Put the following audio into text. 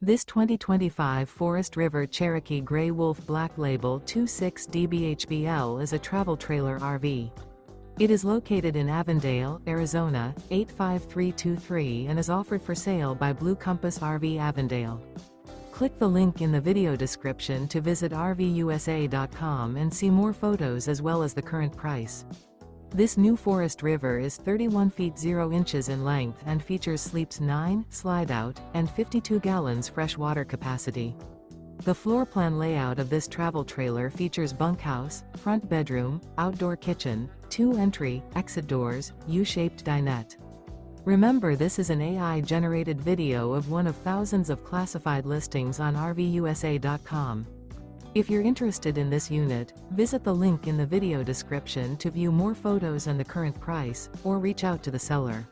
This 2025 Forest River Cherokee Grey Wolf Black Label 26DBHBL is a travel trailer RV. It is located in Avondale, Arizona, 85323 and is offered for sale by Blue Compass RV Avondale. Click the link in the video description to visit RVUSA.com and see more photos as well as the current price. This new Forest River is 31 feet 0 inches in length and features sleeps 9, slide-out, and 52 gallons fresh water capacity. The floor plan layout of this travel trailer features bunkhouse, front bedroom, outdoor kitchen, 2 entry, exit doors, U-shaped dinette. Remember, this is an AI-generated video of one of thousands of classified listings on RVUSA.com. If you're interested in this unit, visit the link in the video description to view more photos and the current price, or reach out to the seller.